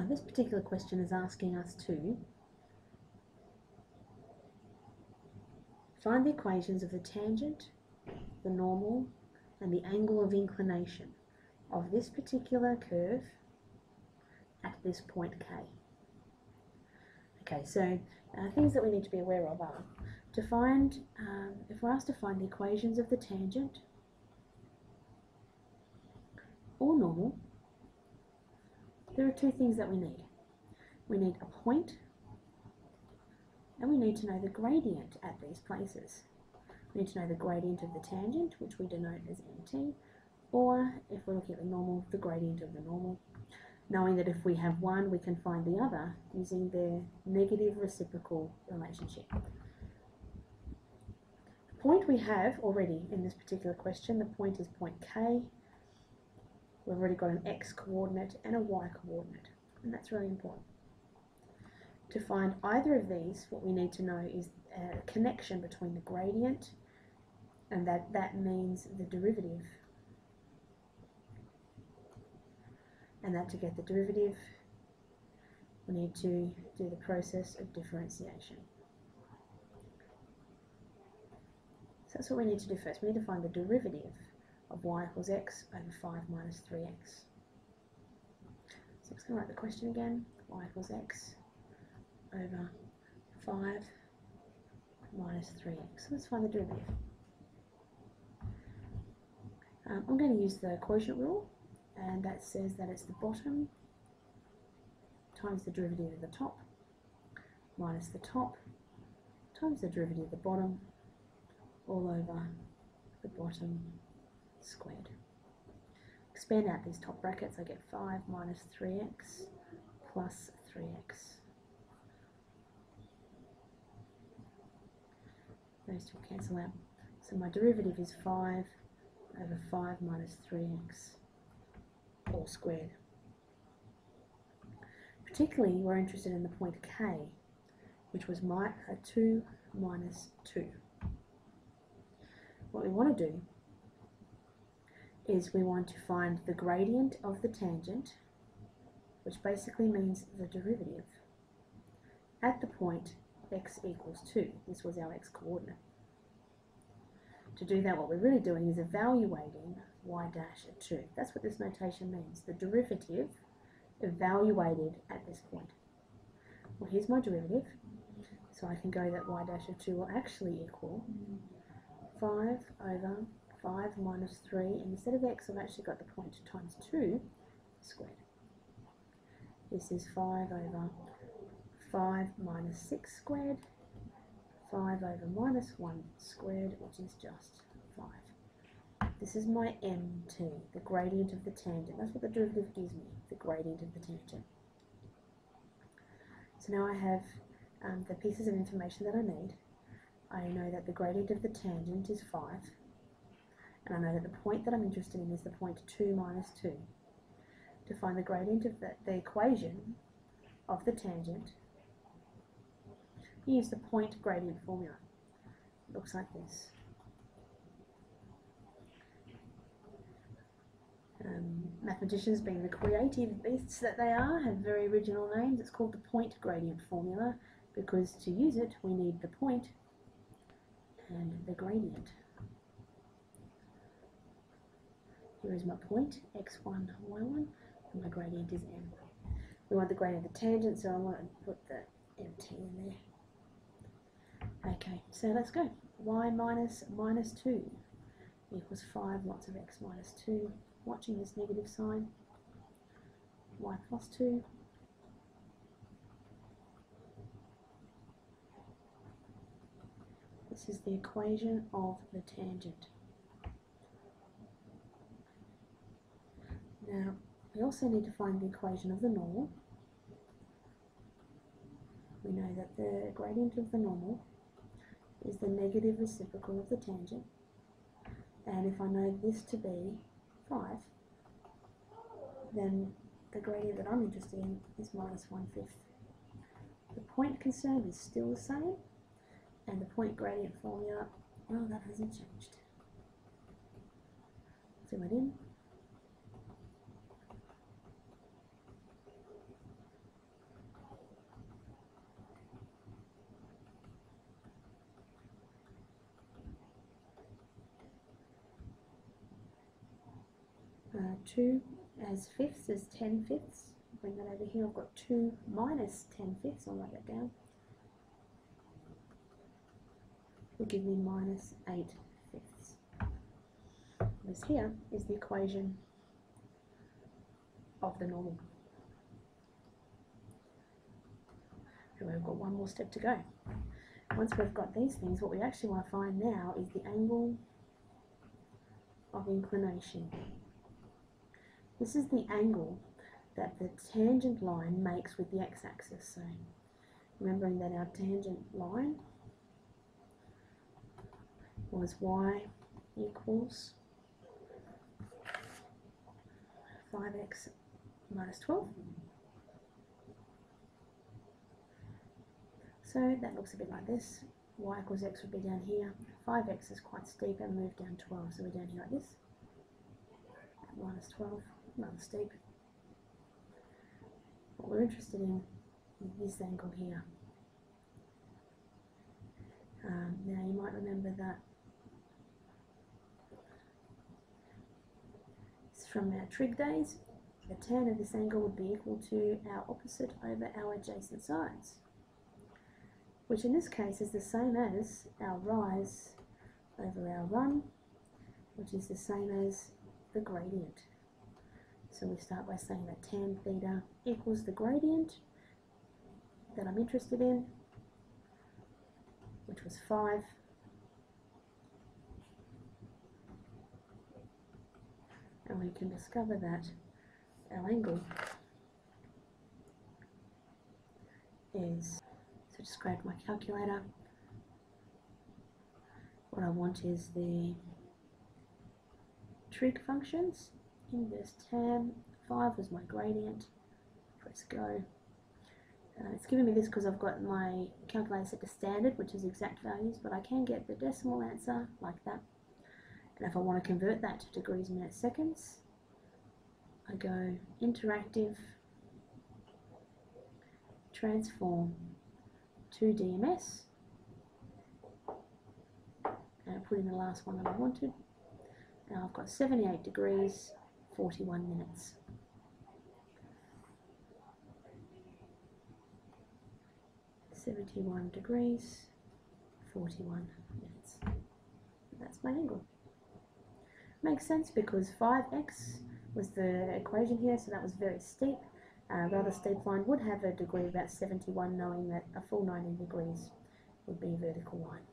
This particular question is asking us to find the equations of the tangent, the normal, and the angle of inclination of this particular curve at this point K. Okay, so things that we need to be aware of are to find, if we're asked to find the equations of the tangent or normal, there are two things that we need. We need a point, and we need to know the gradient at these places. We need to know the gradient of the tangent, which we denote as mt, or if we're looking at the normal, the gradient of the normal, knowing that if we have one, we can find the other using their negative reciprocal relationship. The point we have already in this particular question, the point is point K. We've already got an x coordinate and a y coordinate, and that's really important. To find either of these, what we need to know is a connection between the gradient, and that means the derivative. And that to get the derivative, we need to do the process of differentiation. So that's what we need to do first. We need to find the derivative of y equals x over 5 minus 3x. So I'm just going to write the question again. Y equals x over 5 minus 3x. So let's find the derivative. I'm going to use the quotient rule, and that says that it's the bottom times the derivative of the top minus the top times the derivative of the bottom all over the bottom squared. Expand out these top brackets, I get 5 minus 3x plus 3x. Those two cancel out. So my derivative is 5 over 5 minus 3x all squared. Particularly, we're interested in the point K, which was 2 minus 2. What we want to do is we want to find the gradient of the tangent, which basically means the derivative, at the point x equals 2. This was our x coordinate. To do that, what we're really doing is evaluating y dash at 2. That's what this notation means. The derivative evaluated at this point. Well, here's my derivative. So I can go that y dash of 2 will actually equal 5 over 5 minus 3. And instead of x, I've actually got the point times 2 squared. This is 5 over 5 minus 6 squared. 5 over minus 1 squared, which is just 5. This is my mt, the gradient of the tangent. That's what the derivative gives me, the gradient of the tangent. So now I have the pieces of information that I need. I know that the gradient of the tangent is 5, and I know that the point that I'm interested in is the point 2 minus 2. To find the gradient of the equation of the tangent, use the point gradient formula. It looks like this. Mathematicians, being the creative beasts that they are, have very original names. It's called the point gradient formula because to use it we need the point and the gradient. Here is my point, x1, y1, and my gradient is m. We want the gradient of the tangent, so I want to put the mt in there. Okay, so let's go. Y minus 2 equals 5 lots of x minus 2. Watching this negative sign. Y plus 2. This is the equation of the tangent. Now, we also need to find the equation of the normal. We know that the gradient of the normal is the negative reciprocal of the tangent, and if I know this to be 5, then the gradient that I'm interested in is minus 1/5. The point concerned is still the same, and the point gradient formula, well, that hasn't changed. Fill it in. have 2 as fifths, as 10 fifths. Bring that over here. I've got 2 minus 10 fifths. I'll write that down. Will give me minus 8 fifths. This here is the equation of the normal. And we've got one more step to go. Once we've got these things, what we actually want to find now is the angle of inclination. This is the angle that the tangent line makes with the x-axis. So remembering that our tangent line was y equals 5x minus 12. So that looks a bit like this. Y equals x would be down here. 5x is quite steep and move down 12. So we're down here like this. Minus 12, rather steep. What we're interested in is this angle here. Now you might remember that it's from our trig days. The tan of this angle would be equal to our opposite over our adjacent sides, which in this case is the same as our rise over our run, which is the same as the gradient. So we start by saying that tan theta equals the gradient that I'm interested in, which was 5. And we can discover that our angle is, so just grab my calculator. What I want is the trig functions. Inverse tan, 5 was my gradient. Press go. It's giving me this because I've got my calculator set to standard, which is exact values, but I can get the decimal answer like that. And if I want to convert that to degrees, minutes, seconds, I go interactive, transform to DMS, and I put in the last one that I wanted. Now I've got 78 degrees, 41 minutes. (71 degrees, 41 minutes). That's my angle. Makes sense because 5x was the equation here, so that was very steep. A rather steep line would have a degree of about 71, knowing that a full 90 degrees would be a vertical line.